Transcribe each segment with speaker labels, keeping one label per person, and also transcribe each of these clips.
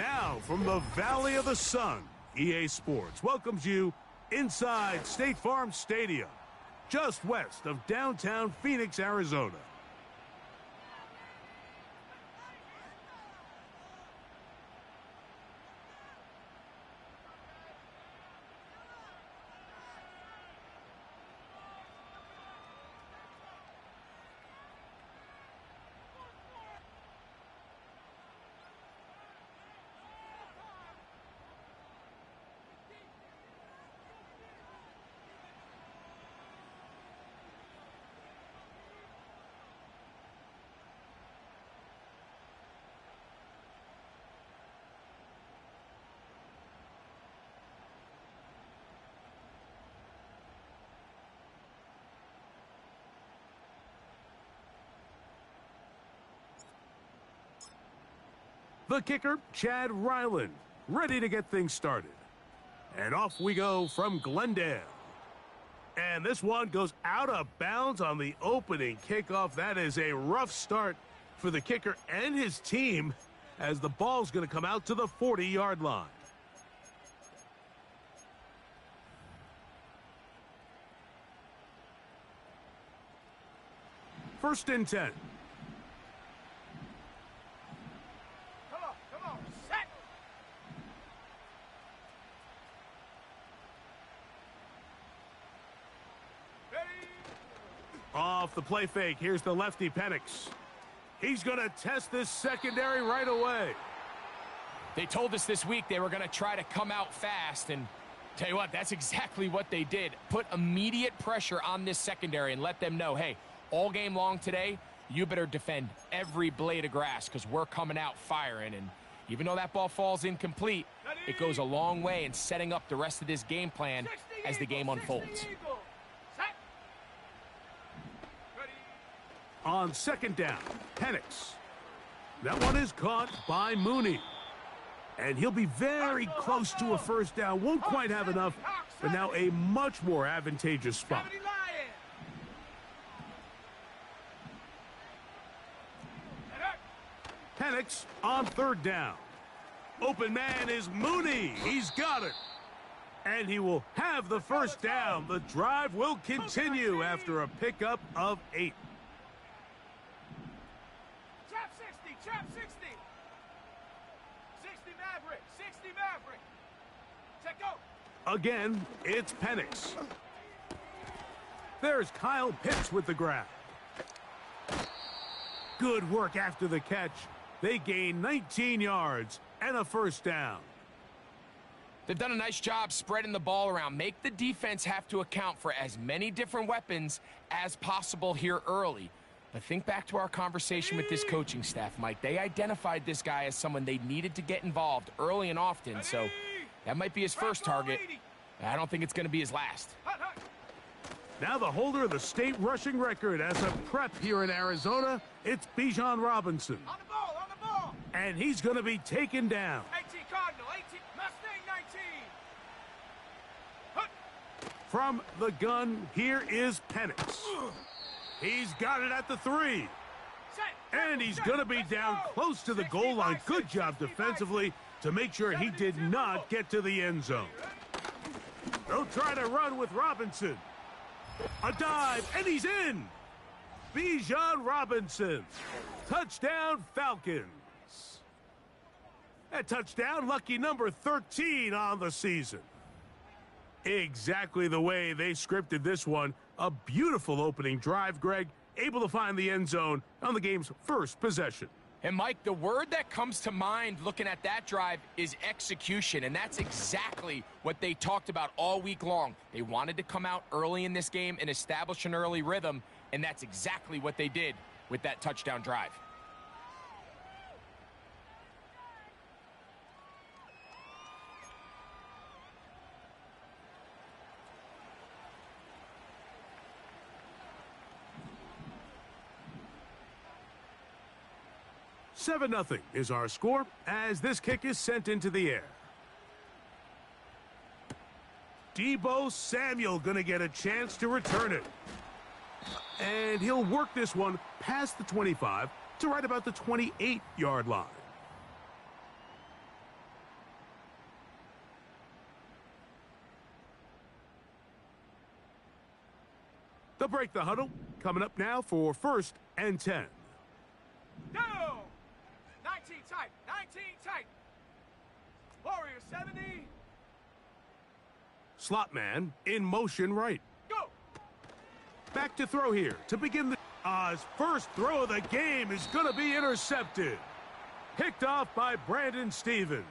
Speaker 1: Now, from the Valley of the Sun, EA Sports welcomes you inside State Farm Stadium, just west of downtown Phoenix, Arizona. The kicker, Chad Ryland, ready to get things started. And off we go from Glendale. And this one goes out of bounds on the opening kickoff. That is a rough start for the kicker and his team, as the ball's going to come out to the 40-yard line. First and 10. Off the play fake, here's the lefty Penix. He's going to test this secondary right away.
Speaker 2: They told us this week they were going to try to come out fast, and tell you what, that's exactly what they did. Put immediate pressure on this secondary and let them know, hey, all game long today, you better defend every blade of grass because we're coming out firing. And even though that ball falls incomplete, it goes a long way in setting up the rest of this game plan as the game unfolds.
Speaker 1: On second down, Penix. That one is caught by Mooney. And he'll be very close to a first down. Won't quite have enough, but now a much more advantageous spot. Penix on third down. Open man is Mooney. He's got it. And he will have the first down. The drive will continue after a pickup of 8.
Speaker 3: Trap 60. 60 Maverick. 60 Maverick. Check go.
Speaker 1: Again, it's Penix. There's Kyle Pitts with the grab. Good work after the catch. They gain 19 yards and a first down.
Speaker 2: They've done a nice job spreading the ball around. Make the defense have to account for as many different weapons as possible here early. But think back to our conversation with this coaching staff, Mike. They identified this guy as someone they needed to get involved early and often, so that might be his first target. I don't think it's going to be his last.
Speaker 1: Now the holder of the state rushing record as a prep here in Arizona, it's Bijan Robinson.
Speaker 3: On the ball.
Speaker 1: And he's going to be taken down.
Speaker 3: 18 Cardinal, 18 Mustang, 19.
Speaker 1: From the gun, here is Penix. He's got it at the 3. And he's going to be down close to the goal line. Good job defensively to make sure he did not get to the end zone. They'll try to run with Robinson. A dive, and he's in. Bijan Robinson. Touchdown, Falcons. That touchdown, lucky number 13 on the season. Exactly the way they scripted this one. A beautiful opening drive, Greg. Able to find the end zone on the game's first possession.
Speaker 2: And, Mike, the word that comes to mind looking at that drive is execution, and that's exactly what they talked about all week long. They wanted to come out early in this game and establish an early rhythm, and that's exactly what they did with that touchdown drive.
Speaker 1: Seven 0 is our score as this kick is sent into the air. Deebo Samuel going to get a chance to return it. And he'll work this one past the 25 to right about the 28-yard line. They'll break the huddle. Coming up now for 1st and 10.
Speaker 3: Go! 19 tight. 19 tight. Warrior 70.
Speaker 1: Slot man in motion right.
Speaker 3: Go!
Speaker 1: Back to throw here to begin the... his first throw of the game is going to be intercepted. Picked off by Brandon Stevens.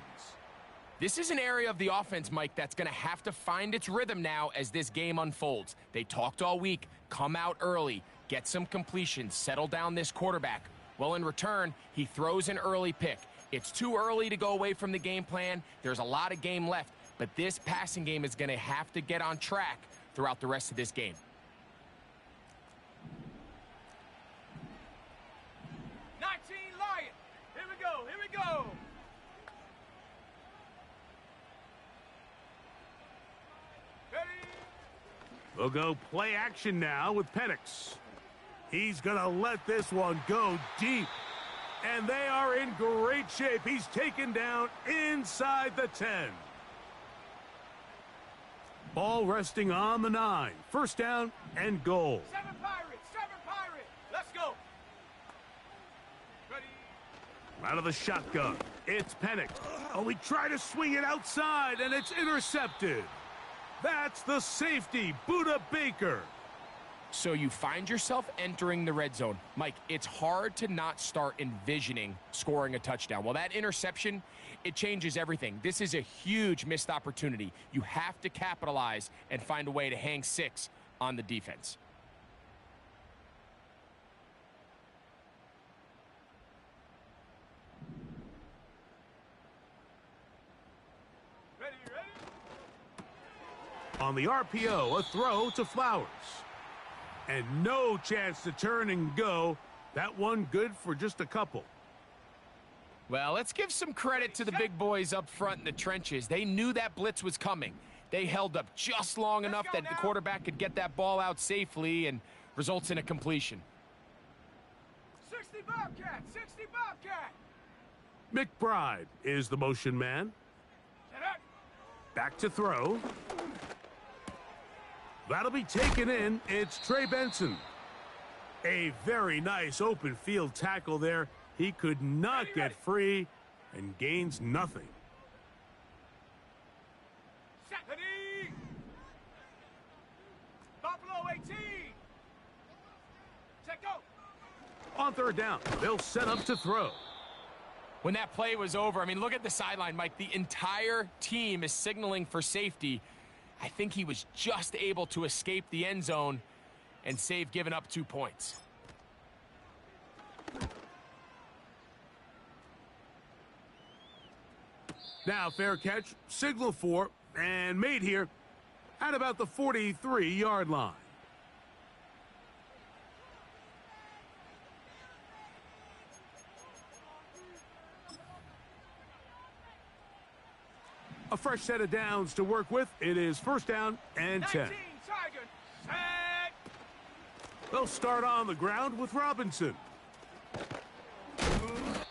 Speaker 2: This is an area of the offense, Mike, that's going to have to find its rhythm now as this game unfolds. They talked all week, come out early, get some completions, settle down this quarterback. Well, in return, he throws an early pick. It's too early to go away from the game plan. There's a lot of game left, but this passing game is going to have to get on track throughout the rest of this game.
Speaker 1: We'll go play action now with Penix. He's going to let this one go deep. And they are in great shape. He's taken down inside the 10. Ball resting on the 9. 1st down and goal.
Speaker 3: 7 Pirates, 7 Pirates. Let's go. Ready.
Speaker 1: Out of the shotgun, it's Penix. Oh, we try to swing it outside, and it's intercepted. That's the safety, Buda Baker.
Speaker 2: So you find yourself entering the red zone. Mike, it's hard to not start envisioning scoring a touchdown. Well, that interception, it changes everything. This is a huge missed opportunity. You have to capitalize and find a way to hang 6 on the defense.
Speaker 1: On the RPO, a throw to Flowers. And no chance to turn and go. That one good for just a couple.
Speaker 2: Well, let's give some credit to the big boys up front in the trenches. They knew that blitz was coming. They held up just long enough that the quarterback could get that ball out safely and results in a completion.
Speaker 3: 60 Bobcat, 60 Bobcat.
Speaker 1: McBride is the motion man. Back to throw. That'll be taken in. It's Trey Benson. A very nice open field tackle there. He could not get free and gains nothing.
Speaker 3: Ready. Buffalo 18. Check go.
Speaker 1: On 3rd down, they'll set up to throw.
Speaker 2: When that play was over, I mean, look at the sideline, Mike. The entire team is signaling for safety. I think he was just able to escape the end zone and save giving up 2 points.
Speaker 1: Now fair catch, signal for, and made here at about the 43-yard line. A fresh set of downs to work with. It is 1st down and 10.
Speaker 3: 19 Tigers. Set.
Speaker 1: They'll start on the ground with Robinson.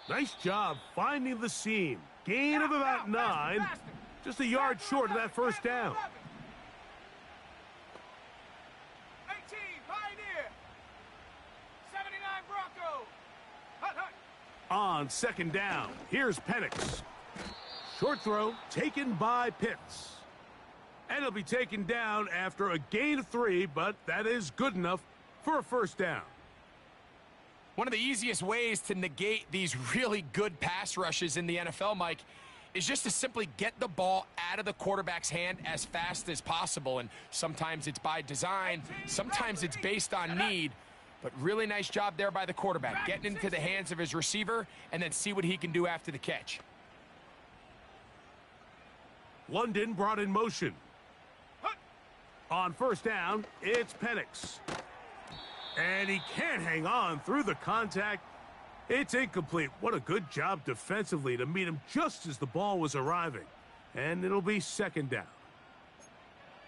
Speaker 1: Nice job finding the seam. Gain of about 9. Just a yard short of that 1st down.
Speaker 3: 18 Pioneer. 79 Bronco. Hut, hut.
Speaker 1: On 2nd down, here's Penix. Short throw taken by Pitts. And he'll be taken down after a gain of 3, but that is good enough for a 1st down.
Speaker 2: One of the easiest ways to negate these really good pass rushes in the NFL, Mike, is just to simply get the ball out of the quarterback's hand as fast as possible. And sometimes it's by design, sometimes it's based on need. But really nice job there by the quarterback, getting into the hands of his receiver and then see what he can do after the catch.
Speaker 1: London brought in motion. On 1st down, it's Penix. And he can't hang on through the contact. It's incomplete. What a good job defensively to meet him just as the ball was arriving. And it'll be 2nd down.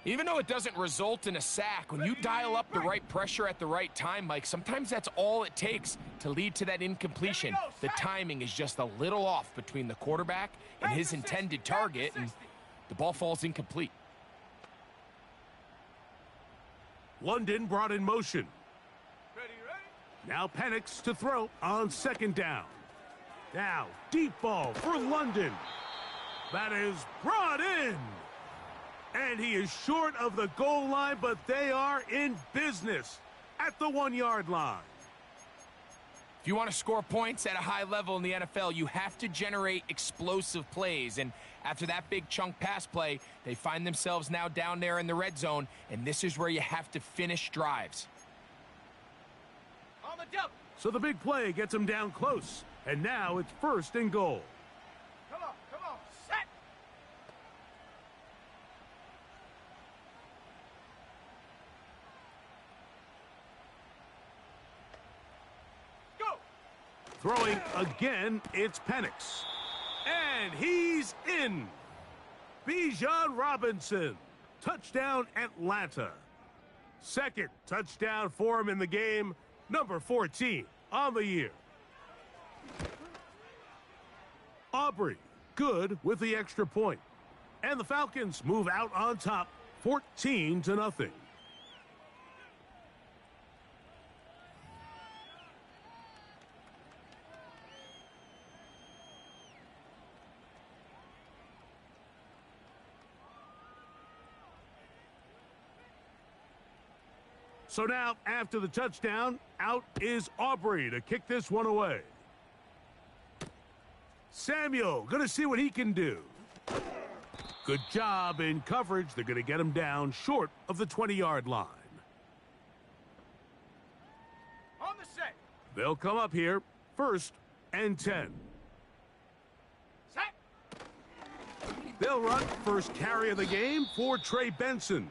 Speaker 2: Even though it doesn't result in a sack, when you dial up the right pressure at the right time, Mike, sometimes that's all it takes to lead to that incompletion. The timing is just a little off between the quarterback and his intended target, and the ball falls incomplete.
Speaker 1: London brought in motion.
Speaker 3: Ready, ready.
Speaker 1: Now Penix to throw on second down. Now, deep ball for London. That is brought in. And he is short of the goal line, but they are in business at the 1-yard line.
Speaker 2: If you want to score points at a high level in the NFL, you have to generate explosive plays. And after that big chunk pass play, they find themselves now down there in the red zone, and this is where you have to finish drives.
Speaker 3: On the double.
Speaker 1: So the big play gets him down close, and now it's first and goal.
Speaker 3: Come on, set. Go.
Speaker 1: Throwing again, it's Penix. And he's in. Bijan Robinson. Touchdown, Atlanta. Second touchdown for him in the game. Number 14 on the year. Aubrey, good with the extra point. And the Falcons move out on top, 14-0. So now, after the touchdown, out is Aubrey to kick this one away. Samuel, going to see what he can do. Good job in coverage. They're going to get him down short of the 20-yard line.
Speaker 3: On the set.
Speaker 1: They'll come up here, 1st and 10.
Speaker 3: Set.
Speaker 1: They'll run first carry of the game for Trey Benson.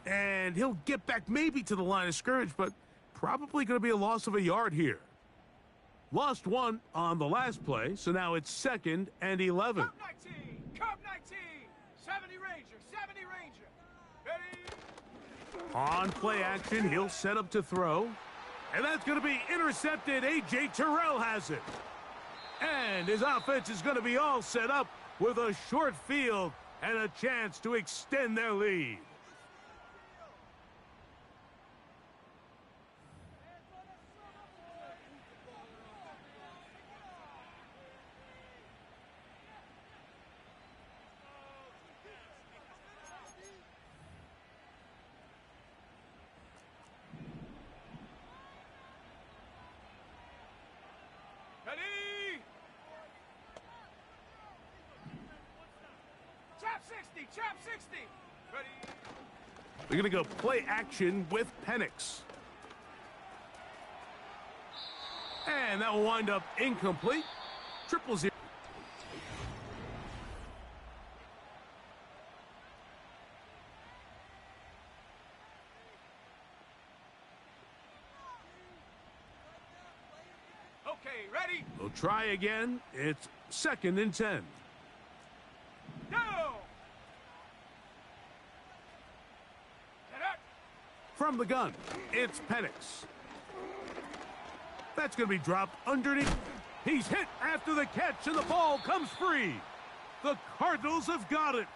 Speaker 1: And he'll get back maybe to the line of scrimmage, but probably going to be a loss of a yard here. Lost one on the last play, so now it's 2nd and 11.
Speaker 3: Curve 19. Curve 19. 70 Ranger. 70 Ranger. Ready.
Speaker 1: On play action, he'll set up to throw. And that's going to be intercepted. A.J. Terrell has it. And his offense is going to be all set up with a short field and a chance to extend their lead.
Speaker 3: Ready. Trap 60. Trap 60. Ready.
Speaker 1: They're going to go play action with Penix. And that will wind up incomplete. 0-0.
Speaker 3: Okay, ready.
Speaker 1: They'll try again. It's 2nd and 10.
Speaker 3: Go. Get up.
Speaker 1: From the gun, it's Penix. That's going to be dropped underneath. He's hit after the catch, and the ball comes free. The Cardinals have got it.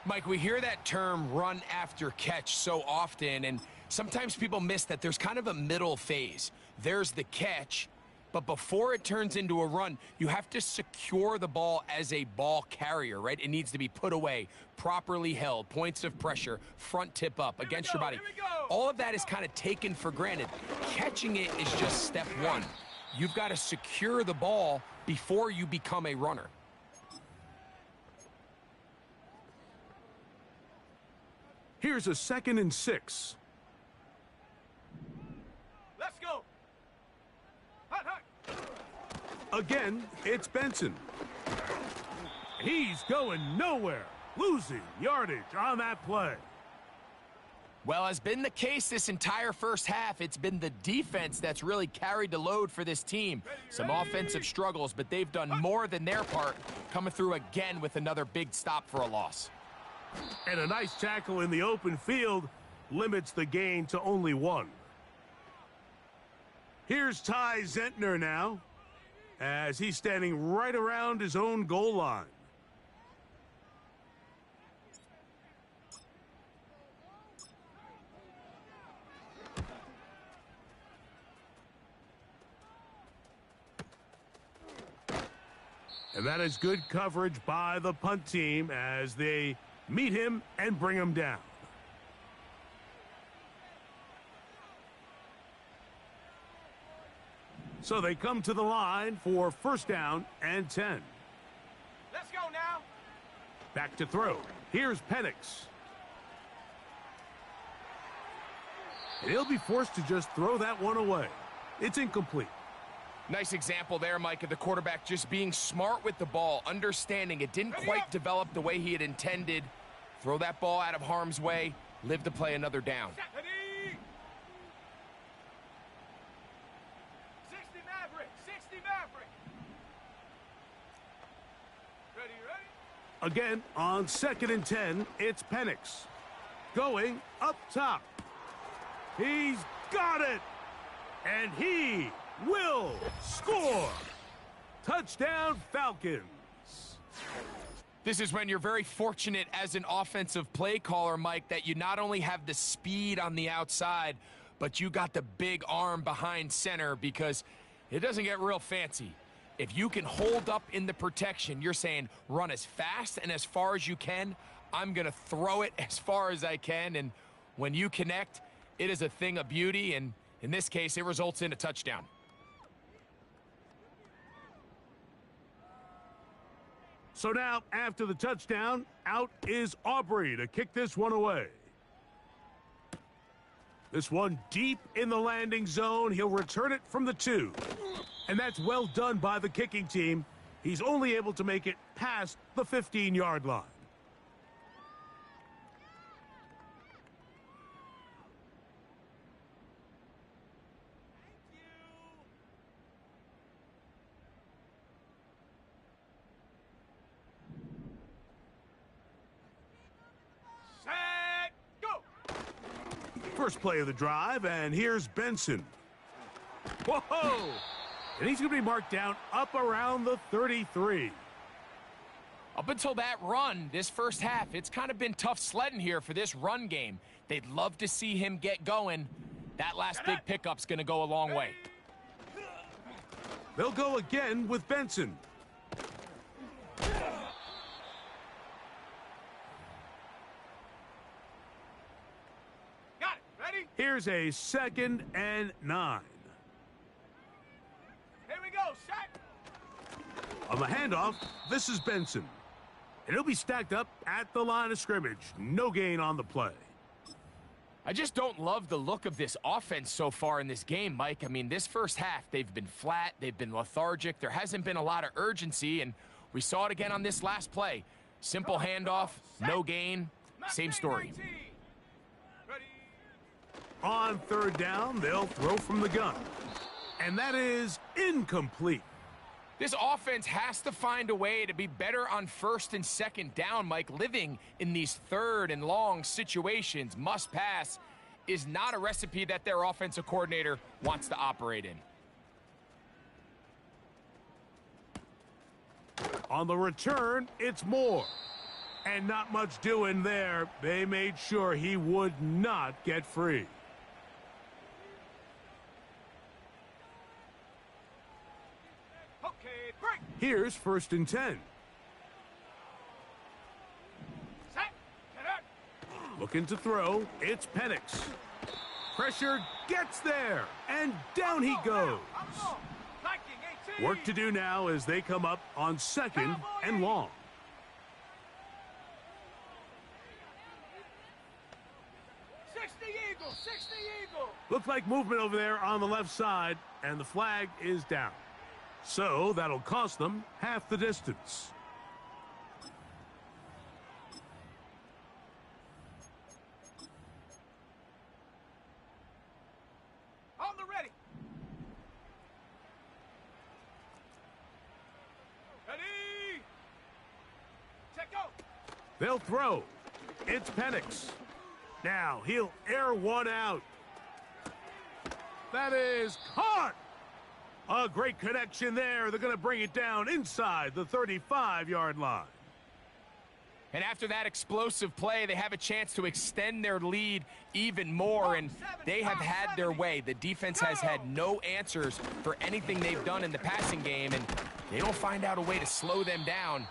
Speaker 2: Mike, we hear that term run after catch so often, and sometimes people miss that there's kind of a middle phase. There's the catch, but before it turns into a run, you have to secure the ball as a ball carrier, right? It needs to be put away, properly held, points of pressure, front tip up against your body. All of that is kind of taken for granted. Catching it is just step one. You've got to secure the ball before you become a runner.
Speaker 1: Here's a 2nd and 6.
Speaker 3: Let's go. Hut, hut.
Speaker 1: Again, it's Benson. He's going nowhere, losing yardage on that play.
Speaker 2: Well, as been the case this entire first half, it's been the defense that's really carried the load for this team. Some offensive struggles, but they've done more than their part, coming through again with another big stop for a loss.
Speaker 1: And a nice tackle in the open field limits the gain to only 1. Here's Ty Zentner now, as he's standing right around his own goal line. And that is good coverage by the punt team as they meet him and bring him down. So they come to the line for first down and 10.
Speaker 3: Let's go now.
Speaker 1: Back to throw. Here's Penix. And he'll be forced to just throw that one away. It's incomplete.
Speaker 2: Nice example there, Mike, of the quarterback just being smart with the ball, understanding it didn't quite develop the way he had intended. Throw that ball out of harm's way, live to play another down.
Speaker 3: 60 Maverick, 60 Maverick. Ready.
Speaker 1: Again, on 2nd and 10, it's Penix. Going up top. He's got it. And he will score. Touchdown, Falcons.
Speaker 2: This is when you're very fortunate as an offensive play caller, Mike, that you not only have the speed on the outside, but you got the big arm behind center, because it doesn't get real fancy. If you can hold up in the protection, you're saying run as fast and as far as you can. I'm going to throw it as far as I can. And when you connect, it is a thing of beauty. And in this case, it results in a touchdown.
Speaker 1: So now, after the touchdown, out is Aubrey to kick this one away. This one deep in the landing zone. He'll return it from the 2. And that's well done by the kicking team. He's only able to make it past the 15-yard line. First play of the drive, and here's Benson. Whoa! And he's going to be marked down up around the 33.
Speaker 2: Up until that run, this first half, it's kind of been tough sledding here for this run game. They'd love to see him get going. That last big pickup's going to go a long way.
Speaker 1: They'll go again with Benson. Here's a 2nd and 9.
Speaker 3: Here we go, shot.
Speaker 1: On the handoff, this is Benson. And he'll be stacked up at the line of scrimmage. No gain on the play.
Speaker 2: I just don't love the look of this offense so far in this game, Mike. I mean, this first half, they've been flat, they've been lethargic. There hasn't been a lot of urgency, and we saw it again on this last play. Simple handoff, no gain, same story.
Speaker 1: On 3rd down, they'll throw from the gun. And that is incomplete.
Speaker 2: This offense has to find a way to be better on 1st and 2nd down, Mike. Living in these 3rd and long situations, must pass, is not a recipe that their offensive coordinator wants to operate in.
Speaker 1: On the return, it's Moore. And not much doing there. They made sure he would not get free. Here's 1st and 10. Looking to throw. It's Penix. Pressure gets there. And down he goes. Work to do now as they come up on 2nd and long. Looks like movement over there on the left side, and the flag is down. So that'll cost them half the distance.
Speaker 3: On the ready. Ready. Check go.
Speaker 1: They'll throw. It's Penix. Now he'll air one out. That is caught. A great connection there. They're going to bring it down inside the 35-yard line.
Speaker 2: And after that explosive play, they have a chance to extend their lead even more, and they have had their way. The defense has had no answers for anything they've done in the passing game, and they don't find out a way to slow them down.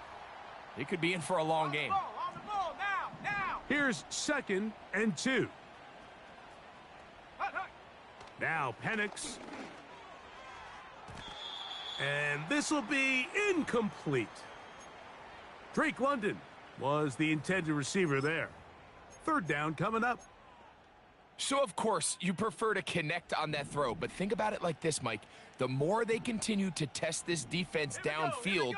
Speaker 2: They could be in for a long game.
Speaker 3: On the ball, now.
Speaker 1: Here's 2nd and 2. Now Penix. And this will be incomplete. Drake London was the intended receiver there. 3rd down coming up.
Speaker 2: So, of course, you prefer to connect on that throw, but think about it like this, Mike. The more they continue to test this defense downfield,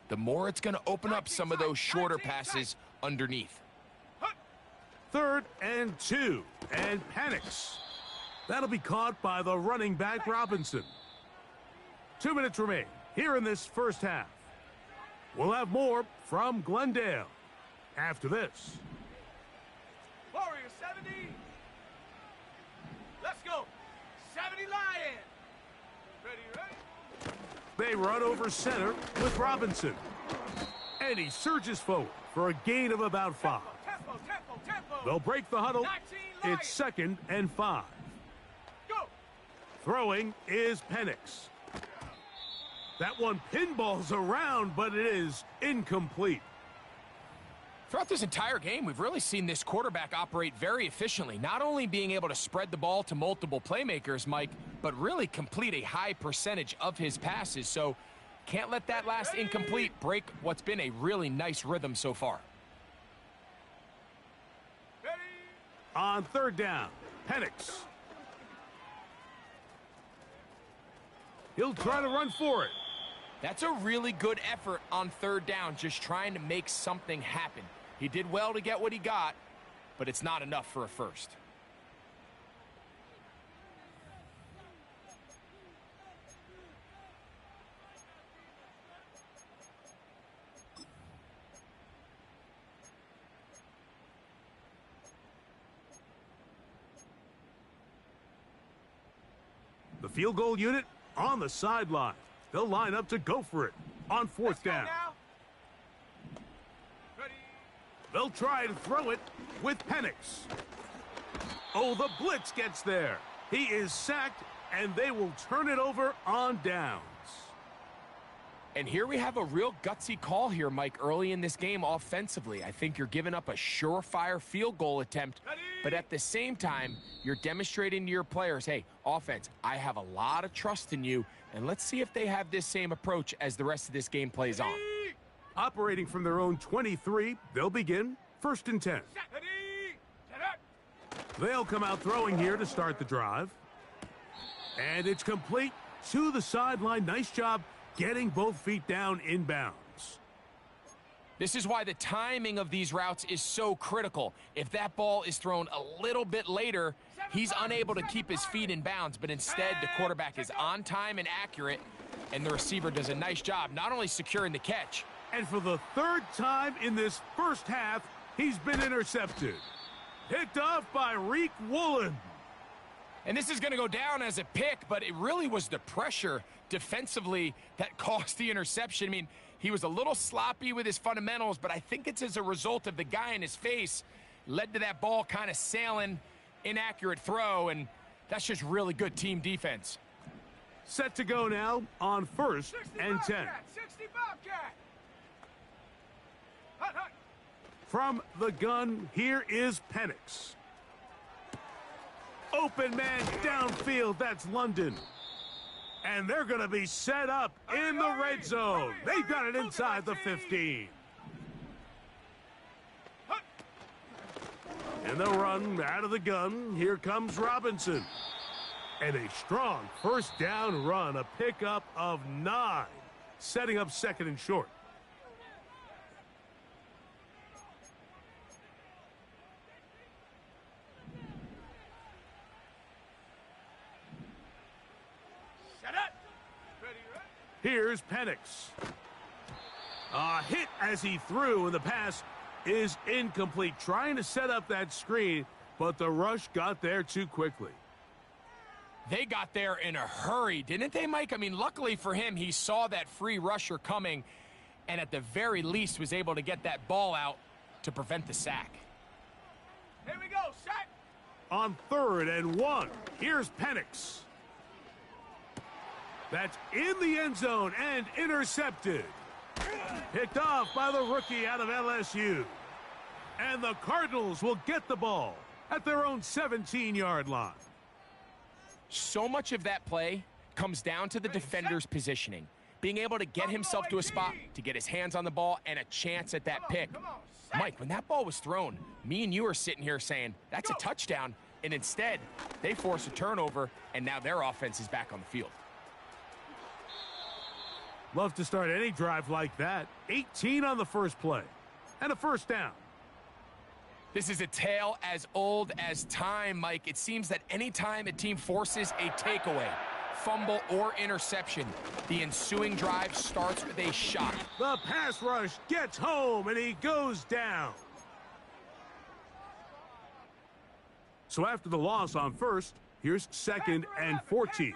Speaker 2: the more it's going to open up some of those shorter passes underneath.
Speaker 1: 3rd and 2. And Penix. That'll be caught by the running back Robinson. 2 minutes remain here in this first half. We'll have more from Glendale after this.
Speaker 3: Warrior 70. Let's go. 70 Lion. Ready.
Speaker 1: They run over center with Robinson. And he surges forward for a gain of about 5.
Speaker 3: Tempo.
Speaker 1: They'll break the huddle.
Speaker 3: 19
Speaker 1: It's 2nd and 5.
Speaker 3: Go.
Speaker 1: Throwing is Penix. That one pinballs around, but it is incomplete.
Speaker 2: Throughout this entire game, we've really seen this quarterback operate very efficiently, not only being able to spread the ball to multiple playmakers, Mike, but really complete a high percentage of his passes. So can't let that last incomplete break what's been a really nice rhythm so far.
Speaker 3: Ready.
Speaker 1: On 3rd down, Penix. He'll try to run for it.
Speaker 2: That's a really good effort on 3rd down, just trying to make something happen. He did well to get what he got, but it's not enough for a first.
Speaker 1: The field goal unit on the sideline. They'll line up to go for it on 4th down.
Speaker 3: Ready.
Speaker 1: They'll try to throw it with Penix. Oh, the blitz gets there. He is sacked, and they will turn it over on downs.
Speaker 2: And here we have a real gutsy call here, Mike, early in this game offensively. I think you're giving up a surefire field goal attempt, but at the same time, you're demonstrating to your players, hey, offense, I have a lot of trust in you, and let's see if they have this same approach as the rest of this game plays on.
Speaker 1: Operating from their own 23, they'll begin 1st and 10.
Speaker 3: Ready. Set up.
Speaker 1: They'll come out throwing here to start the drive. And it's complete to the sideline. Nice job getting both feet down inbounds.
Speaker 2: This is why the timing of these routes is so critical. If that ball is thrown a little bit later, he's unable to keep his feet in bounds, but instead the quarterback is on time and accurate, and the receiver does a nice job not only securing the catch.
Speaker 1: And for the 3rd time in this first half, he's been intercepted. Picked off by Reek Woolen.
Speaker 2: And this is going to go down as a pick, but it really was the pressure defensively that caused the interception. I mean, he was a little sloppy with his fundamentals, but I think it's as a result of the guy in his face led to that ball kind of sailing, inaccurate throw, and that's just really good team defense.
Speaker 1: Set to go now on 1st and 10.
Speaker 3: 60 Bobcat. Hut.
Speaker 1: From the gun, here is Penix. Open man downfield, that's London. And they're going to be set up in the red zone. They've got it inside the 15. And they'll run out of the gun. Here comes Robinson. And a strong 1st down run, a pickup of 9, setting up 2nd and short. Here's Penix. A hit as he threw, and the pass is incomplete. Trying to set up that screen, but the rush got there too quickly.
Speaker 2: They got there in a hurry, didn't they, Mike? I mean, luckily for him, he saw that free rusher coming, and at the very least was able to get that ball out to prevent the sack.
Speaker 3: Here we go, set.
Speaker 1: On 3rd and 1, here's Penix. That's in the end zone and intercepted. Picked off by the rookie out of LSU. And the Cardinals will get the ball at their own 17-yard line.
Speaker 2: So much of that play comes down to the defender's positioning. Being able to get himself to a spot, to get his hands on the ball, and a chance at that pick. Mike, when that ball was thrown, me and you are sitting here saying, that's a touchdown. And instead, they force a turnover, and now their offense is back on the field.
Speaker 1: Love to start any drive like that. 18 on the first play. And a first down.
Speaker 2: This is a tale as old as time, Mike. It seems that anytime a team forces a takeaway, fumble, or interception, the ensuing drive starts with a shot.
Speaker 1: The pass rush gets home, and he goes down. So after the loss on first, here's 2nd and 14.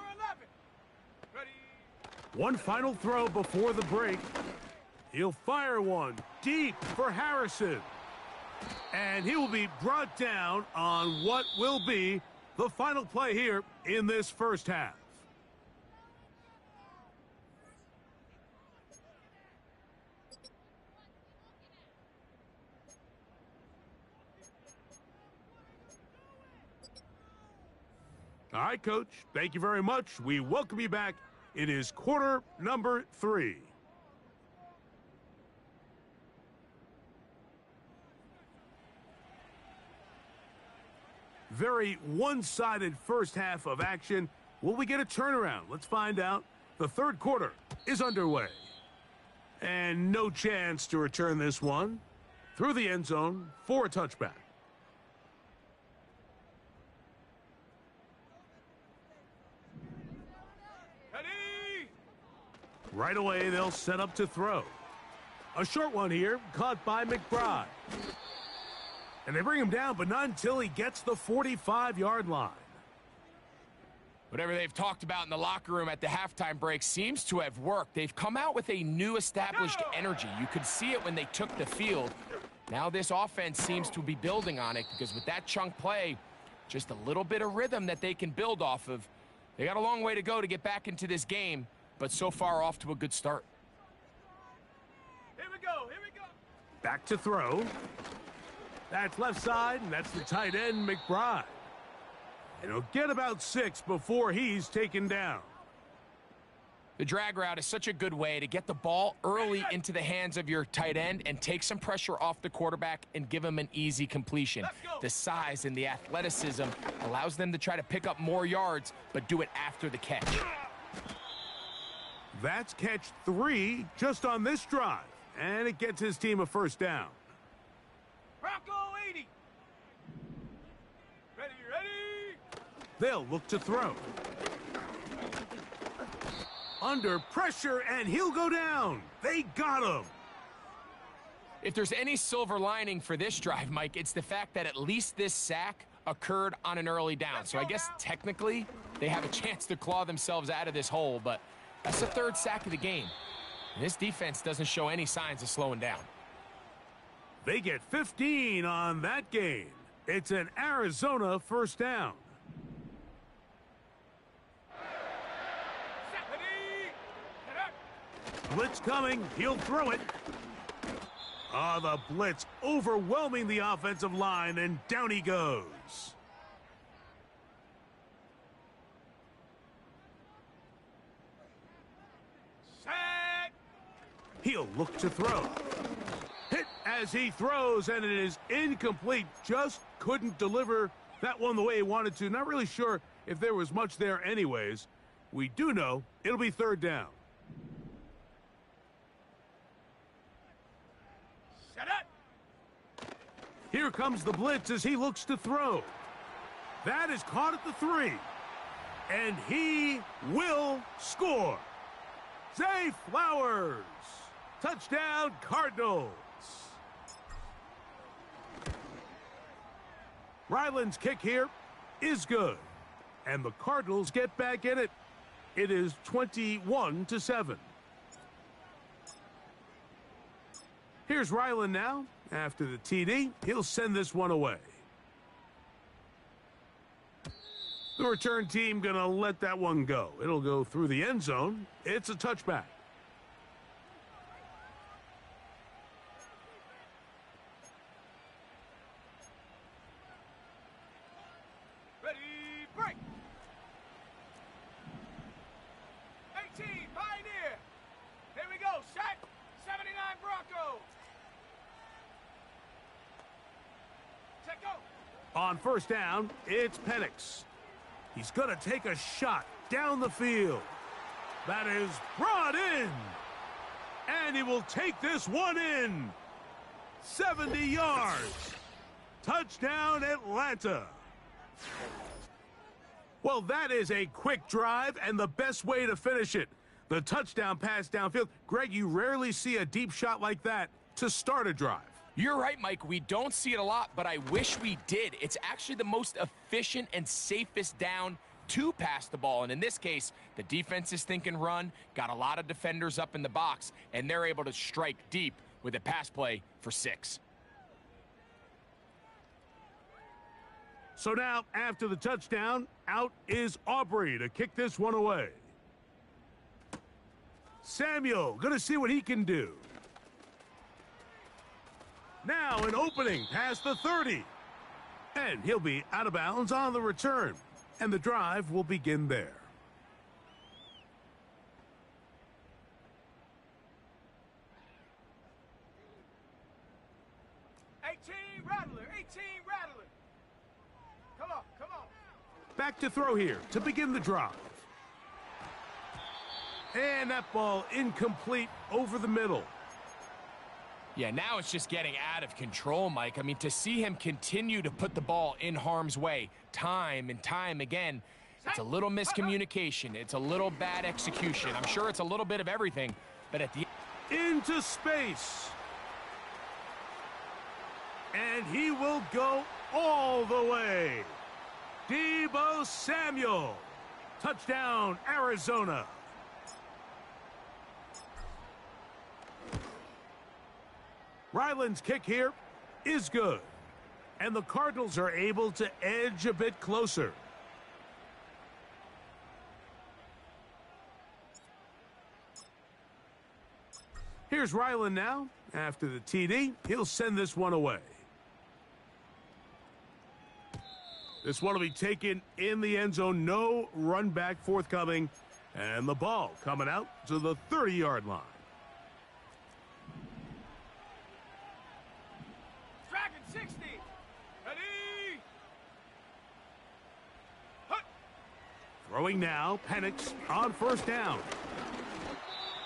Speaker 1: One final throw before the break. He'll fire one deep for Harrison. And he will be brought down on what will be the final play here in this first half. All right, Coach, thank you very much. We welcome you back. It is quarter number 3. Very one-sided first half of action. Will we get a turnaround? Let's find out. The third quarter is underway. And no chance to return this one through the end zone for a touchback. Right away, they'll set up to throw. A short one here, caught by McBride. And they bring him down, but not until he gets the 45-yard line.
Speaker 2: Whatever they've talked about in the locker room at the halftime break seems to have worked. They've come out with a new established energy. You could see it when they took the field. Now this offense seems to be building on it because with that chunk play, just a little bit of rhythm that they can build off of. They got a long way to go to get back into this game, but so far off to a good start.
Speaker 3: Here we go, here we go.
Speaker 1: Back to throw. That's left side, and that's the tight end, McBride. And he'll get about 6 before he's taken down.
Speaker 2: The drag route is such a good way to get the ball early into the hands of your tight end and take some pressure off the quarterback and give him an easy completion. The size and the athleticism allows them to try to pick up more yards, but do it after the catch.
Speaker 1: That's catch 3 just on this drive, and it gets his team a first down.
Speaker 3: Bronco 80. Ready, ready.
Speaker 1: They'll look to throw. Under pressure, and he'll go down. They got him.
Speaker 2: If there's any silver lining for this drive, Mike, it's the fact that at least this sack occurred on an early down. So I guess technically they have a chance to claw themselves out of this hole, but that's the 3rd sack of the game. And this defense doesn't show any signs of slowing down.
Speaker 1: They get 15 on that gain. It's an Arizona first down. Blitz coming. He'll throw it. The blitz overwhelming the offensive line, and down he goes.
Speaker 3: Set.
Speaker 1: He'll look to throw. Hit as he throws, and it is incomplete. Just couldn't deliver that one the way he wanted to. Not really sure if there was much there anyways. We do know it'll be 3rd down.
Speaker 3: Set up.
Speaker 1: Here comes the blitz as he looks to throw. That is caught at the 3. And he will score. Zay Flowers. Touchdown, Cardinals. Ryland's kick here is good. And the Cardinals get back in it. It is 21-7. Here's Ryland now. After the TD, he'll send this one away. The return team going to let that one go. It'll go through the end zone. It's a touchback.
Speaker 3: Ready, break. 18, Pioneer. Here we go, set. 79 Broncos. Check go.
Speaker 1: On first down, it's Penix. He's going to take a shot down the field. That is brought in. And he will take this one in. 70 yards. Touchdown, Atlanta. Well, that is a quick drive and the best way to finish it. The touchdown pass downfield. Greg, you rarely see a deep shot like that to start a drive.
Speaker 2: You're right, Mike. We don't see it a lot, but I wish we did. It's actually the most efficient and safest down to pass the ball. And in this case, the defense is thinking run, got a lot of defenders up in the box, and they're able to strike deep with a pass play for 6.
Speaker 1: So now, after the touchdown, out is Aubrey to kick this one away. Samuel, going to see what he can do. Now an opening past the 30. And he'll be out of bounds on the return. And the drive will begin there.
Speaker 3: Rattler, 18 Rattler. Come on, come on.
Speaker 1: Back to throw here to begin the drive. And that ball incomplete over the middle.
Speaker 2: Yeah, now it's just getting out of control, Mike. I mean, to see him continue to put the ball in harm's way time and time again, it's a little miscommunication. It's a little bad execution. I'm sure it's a little bit of everything, but at the
Speaker 1: into space. And he will go all the way. Deebo Samuel. Touchdown, Arizona. Ryland's kick here is good. And the Cardinals are able to edge a bit closer. Here's Ryland now. After the TD, he'll send this one away. This one will be taken in the end zone. No run back forthcoming. And the ball coming out to the 30-yard line.
Speaker 3: Dragon 60. Ready. Hut.
Speaker 1: Throwing now, Penix on first down.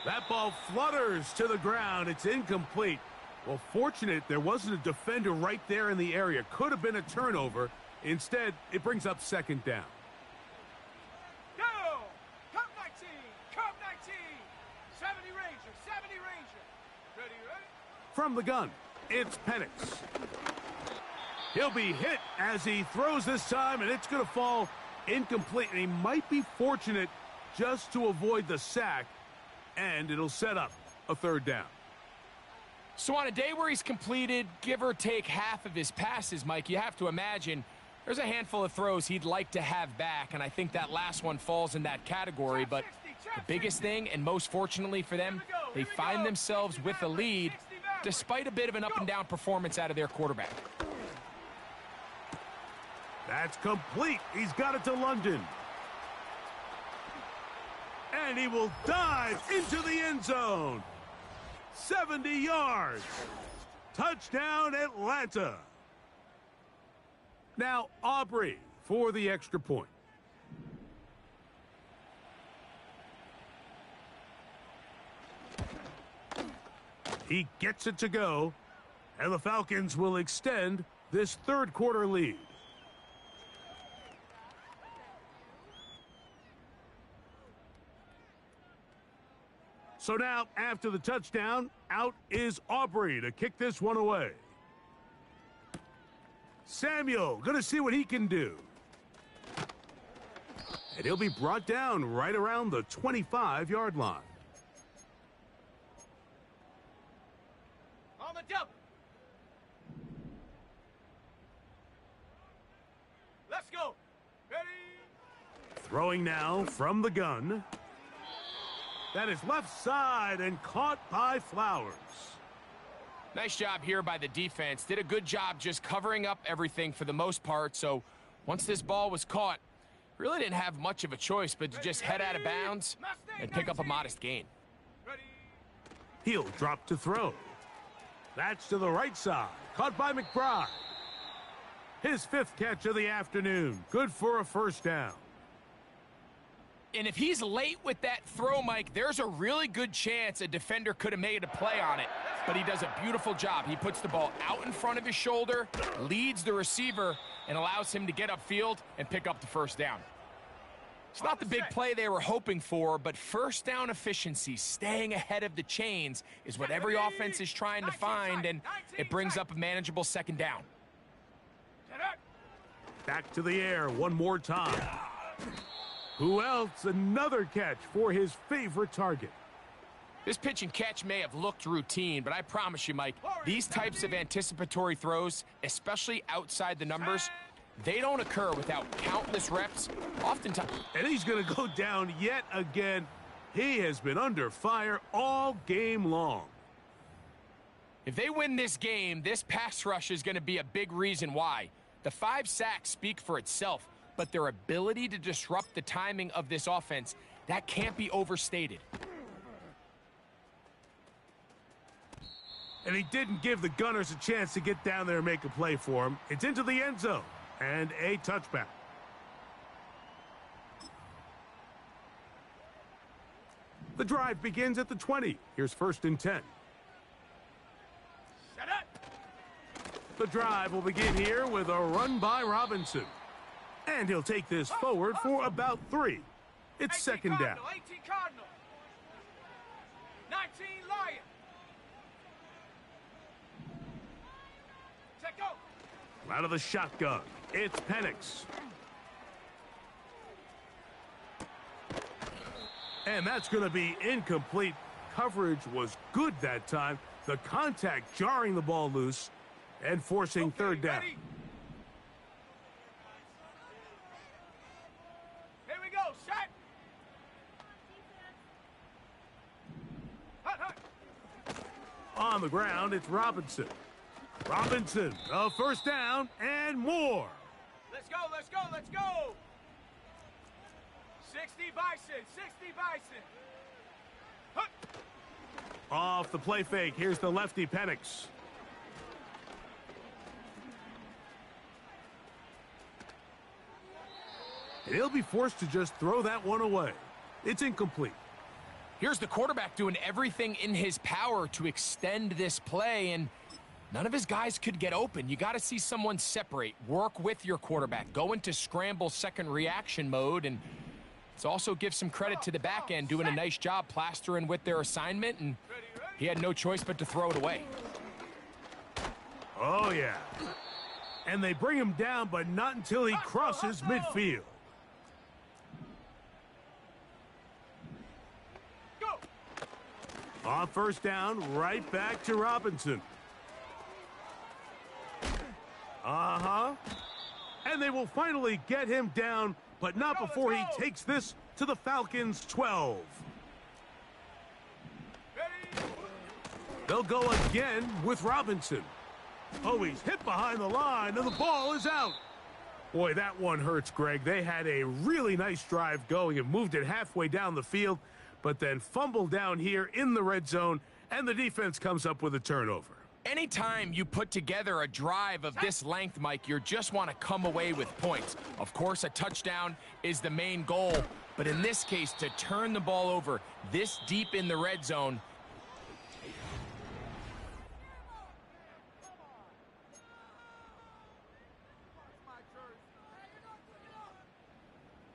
Speaker 1: That ball flutters to the ground. It's incomplete. Well, fortunate there wasn't a defender right there in the area. Could have been a turnover. Instead, it brings up second down.
Speaker 3: Go! Cup 19! Cup 19! 70 Ranger! 70 Ranger! Ready, ready?
Speaker 1: From the gun, it's Penix. He'll be hit as he throws this time, and it's going to fall incomplete. And he might be fortunate just to avoid the sack, and it'll set up a third down.
Speaker 2: So on a day where he's completed, give or take half of his passes, Mike, you have to imagine there's a handful of throws he'd like to have back, and I think that last one falls in that category. But the biggest thing, and most fortunately for them, they find themselves with a lead despite a bit of an up-and-down performance out of their quarterback.
Speaker 1: That's complete. He's got it to London. And he will dive into the end zone. 70 yards. Touchdown, Atlanta. Now, Aubrey for the extra point. He gets it to go, and the Falcons will extend this third quarter lead. So now, after the touchdown, out is Aubrey to kick this one away. Samuel, going to see what he can do. And he'll be brought down right around the 25-yard line.
Speaker 3: On the
Speaker 1: Throwing now from the gun. That is left side and caught by Flowers.
Speaker 2: Nice job here by the defense. Did a good job just covering up everything for the most part. So once this ball was caught, really didn't have much of a choice but to just head out of bounds and pick up a modest gain.
Speaker 1: He'll drop to throw. That's to the right side. Caught by McBride. His 5th catch of the afternoon. Good for a first down.
Speaker 2: And if he's late with that throw, Mike, there's a really good chance a defender could have made a play on it. But he does a beautiful job. He puts the ball out in front of his shoulder, leads the receiver, and allows him to get upfield and pick up the first down. It's not the big play they were hoping for, but first down efficiency, staying ahead of the chains, is what every offense is trying to find, and it brings up a manageable second down.
Speaker 1: Back to the air one more time. Who else? Another catch for his favorite target.
Speaker 2: This pitch and catch may have looked routine, but I promise you, Mike, these types of anticipatory throws, especially outside the numbers, they don't occur without countless reps, oftentimes.
Speaker 1: And he's going to go down yet again. He has been under fire all game long.
Speaker 2: If they win this game, this pass rush is going to be a big reason why. The 5 sacks speak for itself, but their ability to disrupt the timing of this offense, that can't be overstated.
Speaker 1: And he didn't give the Gunners a chance to get down there and make a play for him. It's into the end zone and a touchback. The drive begins at the 20. Here's 1st and 10.
Speaker 3: Set up.
Speaker 1: The drive will begin here with a run by Robinson. And he'll take this forward for about 3. It's 2nd down.
Speaker 3: 18 Cardinal. 19 Lion. Check go.
Speaker 1: Out of the shotgun, it's Penix. And that's going to be incomplete. Coverage was good that time. The contact jarring the ball loose and forcing 3rd down.
Speaker 3: Ready? Here we go, set. Hut, hut.
Speaker 1: On the ground, it's Robinson. Robinson, a first down and more.
Speaker 3: Let's go, let's go, let's go. 60 Bison, 60 Bison. Hut.
Speaker 1: Off the play fake, here's the lefty Penix. And he'll be forced to just throw that one away. It's incomplete.
Speaker 2: Here's the quarterback doing everything in his power to extend this play, and none of his guys could get open. You got to see someone separate, work with your quarterback, go into scramble second reaction mode, and it's also give some credit to the back end doing a nice job plastering with their assignment, and he had no choice but to throw it away.
Speaker 1: Oh, yeah. And they bring him down, but not until he crosses midfield. On 1st down, right back to Robinson. And they will finally get him down, but not before he takes this to the Falcons' 12. They'll go again with Robinson. Oh, he's hit behind the line, and the ball is out. Boy, that one hurts, Greg. They had a really nice drive going and moved it halfway down the field, but then fumbled down here in the red zone, and the defense comes up with a turnover.
Speaker 2: Anytime you put together a drive of this length, Mike, you just want to come away with points. Of course, a touchdown is the main goal, but in this case, to turn the ball over this deep in the red zone,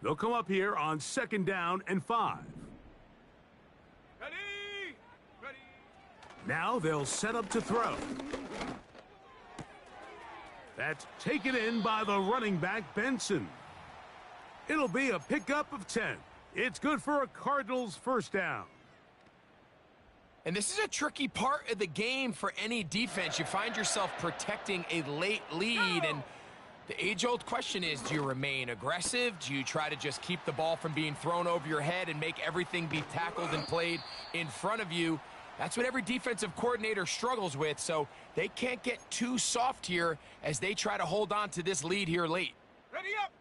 Speaker 1: they'll come up here on 2nd down and 5.
Speaker 3: Ready? Ready?
Speaker 1: Now they'll set up to throw. That's taken in by the running back, Benson. It'll be a pickup of 10. It's good for a Cardinals first down.
Speaker 2: and this is a tricky part of the game for any defense. You find yourself protecting a late lead, and The age-old question is, do you remain aggressive? Do you try to just keep the ball from being thrown over your head and make everything be tackled and played in front of you? That's what every defensive coordinator struggles with, so they can't get too soft here as they try to hold on to this lead here late.
Speaker 3: Ready up.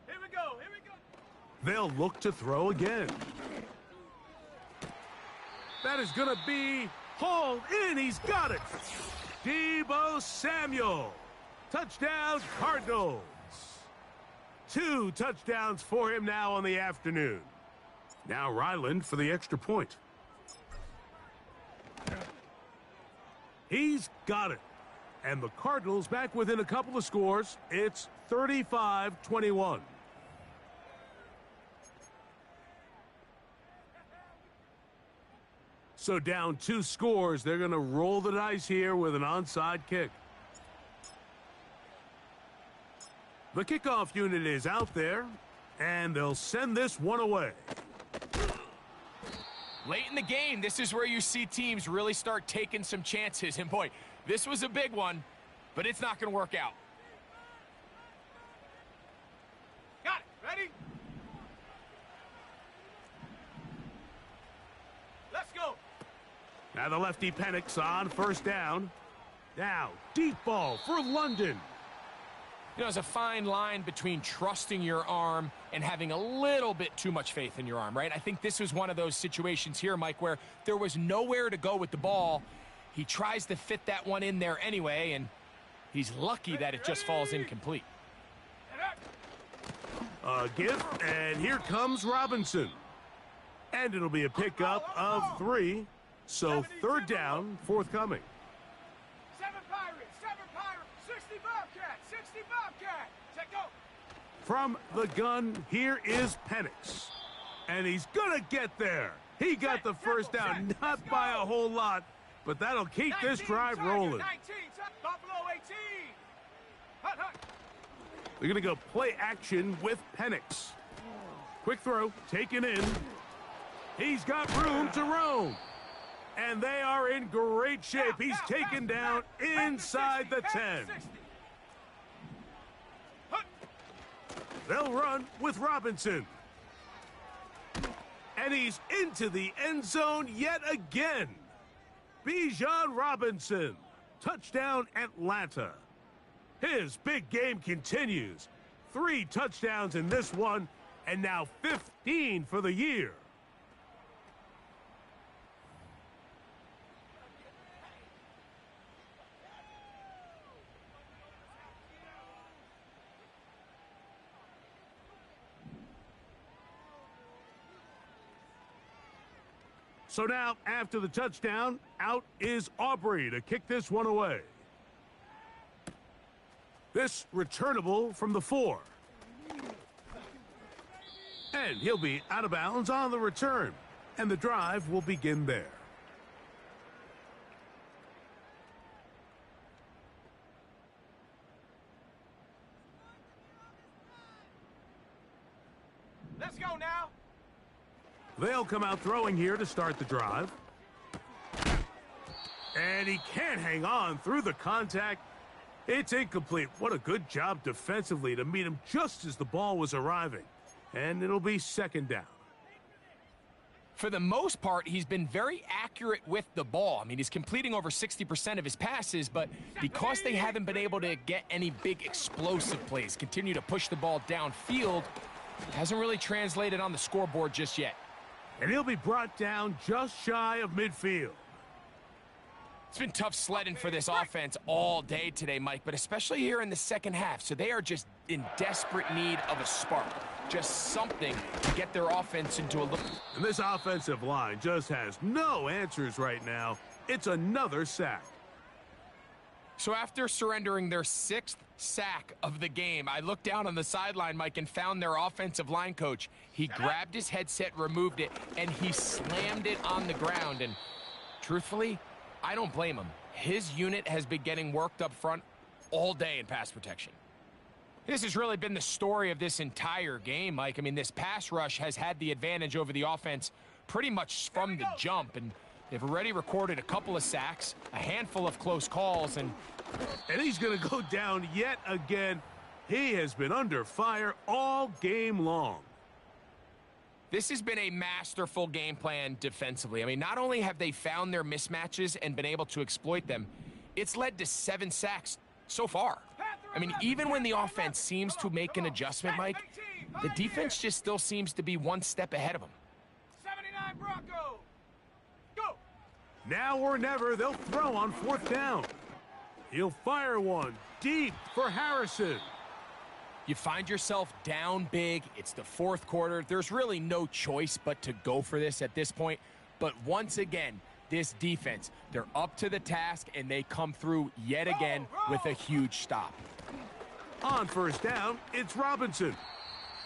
Speaker 3: Here we go. Here we go.
Speaker 1: They'll look to throw again. That is going to be hauled in. He's got it. Deebo Samuel. Touchdown, Cardinals. 2 touchdowns for him now on the afternoon. Now Ryland for the extra point. He's got it. And the Cardinals back within a couple of scores. It's 35-21. So down 2 scores, they're going to roll the dice here with an onside kick. The kickoff unit is out there, and they'll send this one away.
Speaker 2: Late in the game, this is where you see teams really start taking some chances. And boy, this was a big one, but it's not going to work out.
Speaker 3: Got it. Ready? Let's go.
Speaker 1: Now the lefty Penix on first down. Now, deep ball for London.
Speaker 2: You know, there's a fine line between trusting your arm and having a little bit too much faith in your arm, right? I think this was one of those situations here, Mike, where there was nowhere to go with the ball. He tries to fit that one in there anyway, and he's lucky that it just falls incomplete.
Speaker 1: A give, and here comes Robinson. And it'll be a pickup of 3, so third down forthcoming.
Speaker 3: 7 Pirates, 60 Bobcat, 60 Bobcat. Check go.
Speaker 1: From the gun, here is Penix. And he's going to get there. He got the first down, not by a whole lot, but that'll keep this drive rolling.
Speaker 3: 19, Buffalo 18. Hut, hut.
Speaker 1: They're going to go play action with Penix. Quick throw, taken in. He's got room to roam. And they are in great shape. He's taken down inside the 10. They'll run with Robinson. And he's into the end zone yet again. Bijan Robinson. Touchdown, Atlanta. His big game continues. 3 touchdowns in this one, and now 15 for the year. So now, after the touchdown, out is Aubrey to kick this one away. This returnable from the 4. And he'll be out of bounds on the return. And the drive will begin there.
Speaker 3: Let's go now.
Speaker 1: They'll come out throwing here to start the drive. And he can't hang on through the contact. It's incomplete. What a good job defensively to meet him just as the ball was arriving. And it'll be second down.
Speaker 2: For the most part, he's been very accurate with the ball. I mean, he's completing over 60% of his passes, but because they haven't been able to get any big explosive plays, continue to push the ball downfield, hasn't really translated on the scoreboard just yet.
Speaker 1: And he'll be brought down just shy of midfield.
Speaker 2: It's been tough sledding for this offense all day today, Mike, but especially here in the second half. So they are just in desperate need of a spark, just something to get their offense into a look.
Speaker 1: And this offensive line just has no answers right now. It's another sack.
Speaker 2: So after surrendering their 6th sack of the game, I looked down on the sideline, Mike, and found their offensive line coach. He grabbed his headset, removed it, and he slammed it on the ground. And truthfully, I don't blame him. His unit has been getting worked up front all day in pass protection. This has really been the story of this entire game, Mike. I mean, this pass rush has had the advantage over the offense pretty much from the jump, and They've already recorded a couple of sacks, a handful of close calls, and
Speaker 1: he's going to go down yet again. He has been under fire all game long.
Speaker 2: This has been a masterful game plan defensively. I mean, not only have they found their mismatches and been able to exploit them, it's led to 7 sacks so far. I mean, even when the offense seems to make an adjustment, Mike, the defense just still seems to be one step ahead of them.
Speaker 3: 79 Broncos. Go.
Speaker 1: Now or never, they'll throw on 4th down. He'll fire one deep for Harrison.
Speaker 2: You find yourself down big. It's the 4th quarter. There's really no choice but to go for this at this point. But once again, this defense, they're up to the task, and they come through yet again with a huge stop.
Speaker 1: On 1st down, it's Robinson.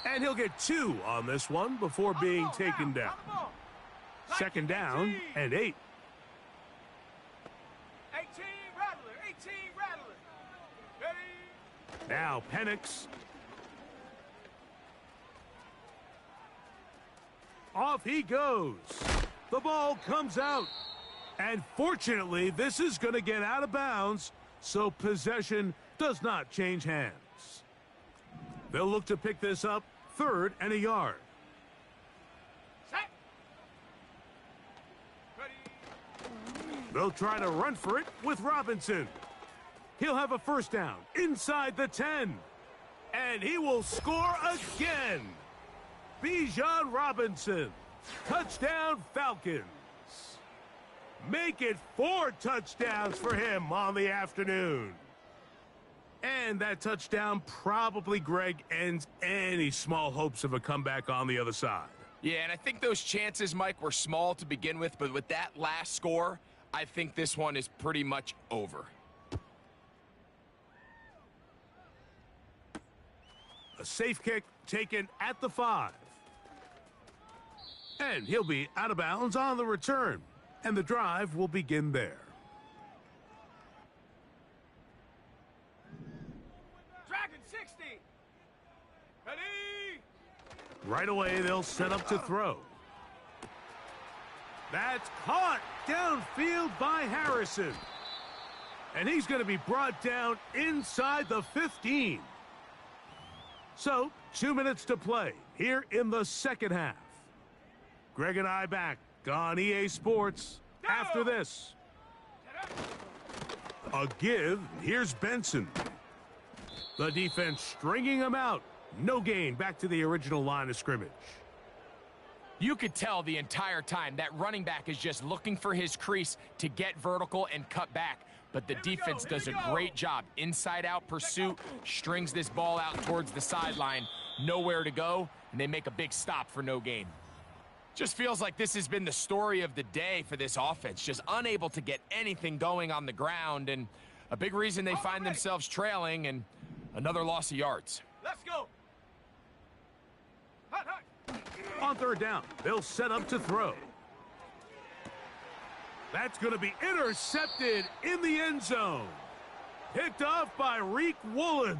Speaker 1: And he'll get 2 on this one before being taken down. 2nd down and 8.
Speaker 3: 18 Rattler, 18 Rattler. Ready?
Speaker 1: Now Penix. Off he goes. The ball comes out. And fortunately, this is going to get out of bounds, so possession does not change hands. They'll look to pick this up 3rd and a yard.
Speaker 3: Set. Ready?
Speaker 1: They'll try to run for it with Robinson. He'll have a 1st down inside the 10. And he will score again. Bijan Robinson. Touchdown Falcons. Make it 4 touchdowns for him on the afternoon. And that touchdown probably, Greg, ends any small hopes of a comeback on the other side.
Speaker 2: Yeah, and I think those chances, Mike, were small to begin with, but with that last score, I think this one is pretty much over.
Speaker 1: A safe kick taken at the 5. And he'll be out of bounds on the return. And the drive will begin there.
Speaker 3: Dragon 60. Ready?
Speaker 1: Right away, they'll set up to throw. That's caught downfield by Harrison. And he's going to be brought down inside the 15. So, 2 minutes to play here in the 2nd half. Greg and I back on EA Sports after this. A give. Here's Benson. The defense stringing him out. No gain. Back to the original line of scrimmage.
Speaker 2: You could tell the entire time that running back is just looking for his crease to get vertical and cut back. But the defense does a great job. Inside-out pursuit, strings this ball out towards the sideline. Nowhere to go, and they make a big stop for no gain. Just feels like this has been the story of the day for this offense. Just unable to get anything going on the ground, and a big reason they find themselves trailing, and another loss of yards.
Speaker 3: Let's go. Hot, hot.
Speaker 1: On 3rd down, they'll set up to throw. That's going to be intercepted in the end zone. Picked off by Reek Woolen.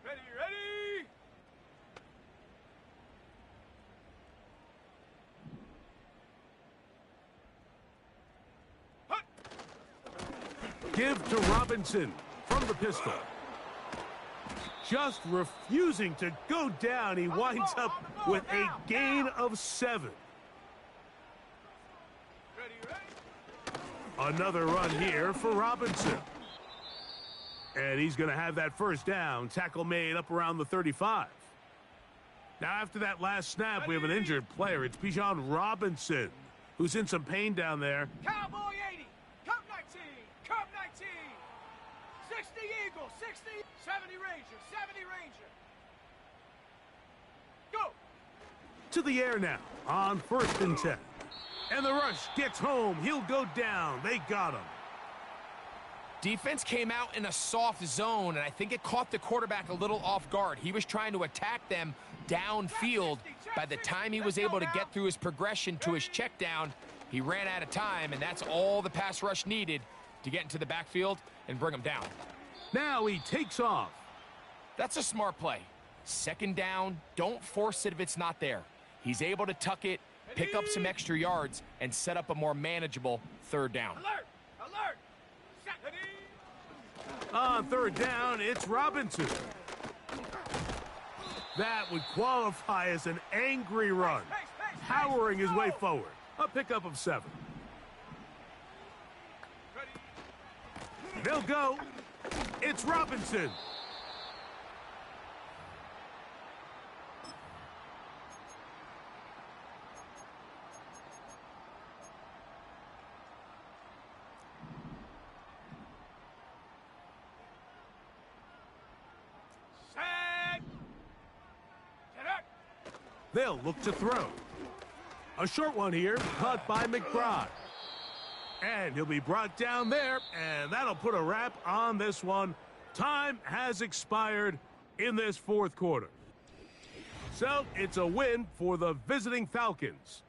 Speaker 3: Ready, ready. Hut.
Speaker 1: Give to Robinson from the pistol. Just refusing to go down. He winds up with a gain of 7.
Speaker 3: Ready, ready.
Speaker 1: Another run here for Robinson. And he's going to have that 1st down. Tackle made up around the 35. Now, after that last snap, we have an injured player. It's Bijan Robinson, who's in some pain down there.
Speaker 3: Cowboy 80. Cup 19. Cup 19. 60 Eagle. 60. 70 Ranger. 70 Ranger. Go.
Speaker 1: To the air now on 1st and 10. And the rush gets home. He'll go down. They got him.
Speaker 2: Defense came out in a soft zone, and I think it caught the quarterback a little off guard. He was trying to attack them downfield. By the time he was able to get through his progression to his check down, he ran out of time, and that's all the pass rush needed to get into the backfield and bring him down.
Speaker 1: Now he takes off.
Speaker 2: That's a smart play. Second down, don't force it if it's not there. He's able to tuck it, pick up some extra yards, and set up a more manageable third down.
Speaker 3: Alert! Alert!
Speaker 1: On third down, it's Robinson. That would qualify as an angry run, powering his way forward. A pickup of 7. They'll go. It's Robinson. They'll look to throw. A short one here, caught by McBride. And he'll be brought down there, and that'll put a wrap on this one. Time has expired in this fourth quarter. So it's a win for the visiting Falcons.